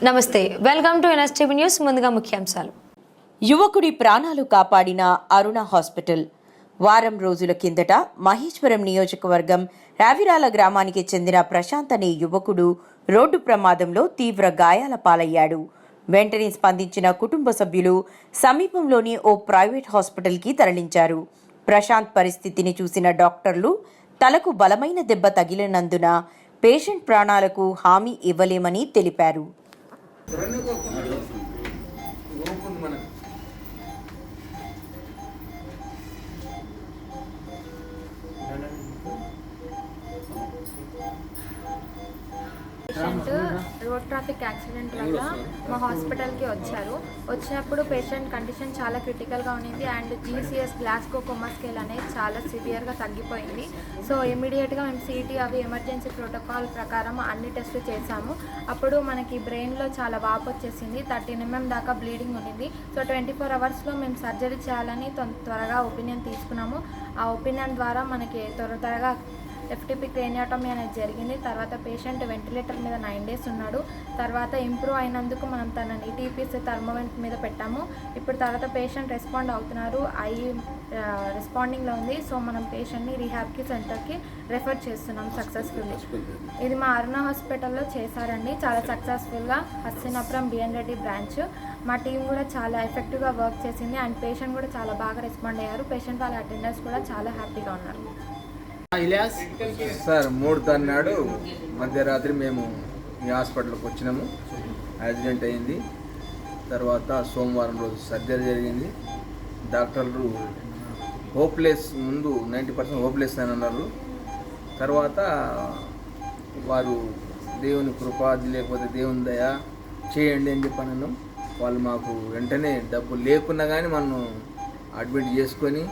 నమస్తే, welcome to NSTV news. ముందుగా ముఖ్యాంశాలు. యువకుడి ప్రాణాలు కాపాడిన అరుణ హాస్పిటల్. వారం రోజుల కిందట మహేశ్వరం నియోజకవర్గం రావిరాల గ్రామానికి చెందిన ప్రశాంత్ అనే యువకుడు రోడ్డు ప్రమాదంలో తీవ్ర గాయాల పాలయ్యాడు. వెంటనే స్పందించిన కుటుంబ సభ్యులు సమీపంలోని ఓ ప్రైవేట్ హాస్పిటల్కి తరలించారు. ప్రశాంత్ పరిస్థితిని చూసిన డాక్టర్లు తలకు బలమైన దెబ్బ తగిలినందున పేషెంట్ ప్రాణాలకు హామీ ఇవ్వలేమని తెలిపారు. పేషెంట్ రోడ్ ట్రాఫిక్ యాక్సిడెంట్ వల్ల మా హాస్పిటల్కి వచ్చినప్పుడు పేషెంట్ కండిషన్ చాలా క్రిటికల్గా ఉన్నింది అండ్ జీసీఎస్ గ్లాస్కో కొమా స్కేల్ అనేది చాలా సివియర్గా తగ్గిపోయింది. సో ఇమీడియట్గా మేము సిటీ అవి ఎమర్జెన్సీ ప్రోటోకాల్ ప్రకారం అన్ని టెస్టులు చేసాము. అప్పుడు మనకి బ్రెయిన్లో చాలా వాపు వచ్చేసింది, 13 mm దాకా బ్లీడింగ్ ఉన్నింది. సో 24 hours మేము సర్జరీ చేయాలని త్వరగా ఒపీనియన్ తీసుకున్నాము. ఆ ఒపీనియన్ ద్వారా మనకి త్వరగా FTP క్రేనియోటమీ అనేది జరిగింది. తర్వాత పేషెంట్ వెంటిలేటర్ మీద 9 days ఉన్నాడు. తర్వాత ఇంప్రూవ్ అయినందుకు మనం తనని TPS థర్మోవెంట్ మీద పెట్టాము. ఇప్పుడు తర్వాత పేషెంట్ రెస్పాండ్ అవుతున్నారు, రెస్పాండింగ్లో ఉంది. సో మనం పేషెంట్ని రీహాబ్కి సెంటర్కి రెఫర్ చేస్తున్నాం సక్సెస్ఫుల్లీ. ఇది మా అరుణ హాస్పిటల్లో చేశారండి, చాలా సక్సెస్ఫుల్గా. Hastinapuram BN Reddy branch. మా టీం కూడా చాలా ఎఫెక్టివ్గా వర్క్ చేసింది అండ్ పేషెంట్ కూడా చాలా బాగా రెస్పాండ్ అయ్యారు. పేషెంట్ వాళ్ళ అటెండర్స్ కూడా చాలా హ్యాపీగా ఉన్నారు. సార్ 3 తారీఖు మధ్యరాత్రి మేము ఈ హాస్పిటల్కి వచ్చినాము. యాక్సిడెంట్ అయింది. తర్వాత సోమవారం రోజు సర్జరీ జరిగింది. డాక్టర్లు హోప్లెస్, ముందు 90% హోప్లెస్ అని అన్నారు. తర్వాత వారు దేవుని కృపాది లేకపోతే దేవుని దయ చేయండి అని చెప్పాను. వాళ్ళు మాకు వెంటనే డబ్బు లేకున్నా కానీ మనం అడ్మిట్ చేసుకొని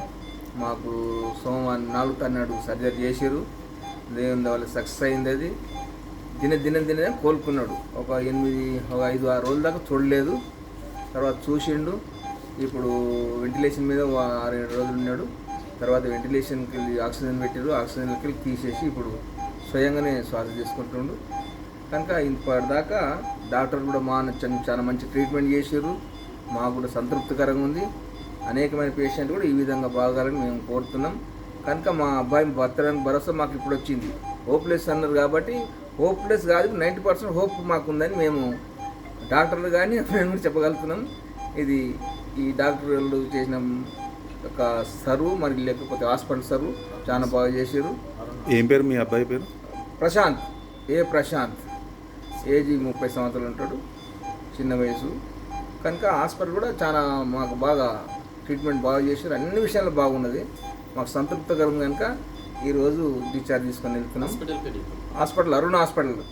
మాకు సోమవారం 4 తారీఖు సర్జరీ చేశారు. దేవుని వల్ల సక్సెస్ అయింది. అది దినే కోలుకున్నాడు. ఒక 5-6 రోజుల దాకా చూడలేదు. తర్వాత చూసిండు. ఇప్పుడు వెంటిలేషన్ మీద 6-7 రోజులు ఉన్నాడు. తర్వాత వెంటిలేషన్కి వెళ్ళి ఆక్సిజన్ పెట్టారు. ఆక్సిజన్కి వెళ్ళి తీసేసి ఇప్పుడు స్వయంగానే శ్వాస చేసుకుంటుండు. కనుక ఇప్పటిదాకా డాక్టర్ కూడా చాలా మంచి ట్రీట్మెంట్ చేశారు. మాకు కూడా సంతృప్తికరంగా ఉంది. అనేకమైన పేషెంట్ కూడా ఈ విధంగా బాగాలని మేము కోరుతున్నాం. కనుక మా అబ్బాయి బతకడానికి భరోసా మాకు ఇప్పుడు వచ్చింది. హోప్లెస్ అన్నారు కాబట్టి హోప్లెస్ కాదు, 90% హోప్ మాకుందని మేము డాక్టర్లు కానీ మేము కూడా చెప్పగలుగుతున్నాం. ఇది ఈ డాక్టర్లు చేసిన ఒక సర్వ్, మరి లేకపోతే హాస్పిటల్ సర్వ్ చాలా బాగా చేశారు. ఏం పేరు మీ అబ్బాయి పేరు? ప్రశాంత్. ప్రశాంత్ ఏజ్ 30 సంవత్సరాలు ఉంటాడు, చిన్న వయసు. కనుక హాస్పిటల్ కూడా చాలా మాకు బాగా ట్రీట్మెంట్ బాగా చేశారు. అన్ని విషయాల్లో బాగున్నది, మాకు సంతృప్తికరం. కనుక ఈరోజు డిశ్చార్జ్ తీసుకొని వెళ్తున్నాం. హాస్పిటల్ అరుణ హాస్పిటల్,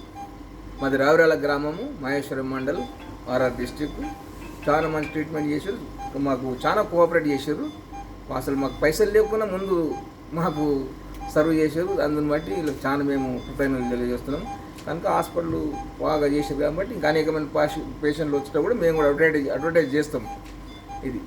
మాది రావిరాల గ్రామము, మహేశ్వరం మండల్, ఆర్ఆర్ డిస్ట్రిక్ట్. చాలా మంచి ట్రీట్మెంట్ చేశారు. మాకు చాలా కోఆపరేట్ చేశారు. అసలు మాకు పైసలు లేకుండా ముందు మాకు సర్వ్ చేశారు. అందుని బట్టి వీళ్ళకి చాలా మేము కృతజ్ఞతలు తెలియజేస్తున్నాం. కనుక హాస్పిటల్ బాగా చేశారు కాబట్టి ఇంకా అనేకమైన పేషెంట్లు వచ్చినా కూడా మేము కూడా అడ్వర్టైజ్ చేస్తాం. ఇది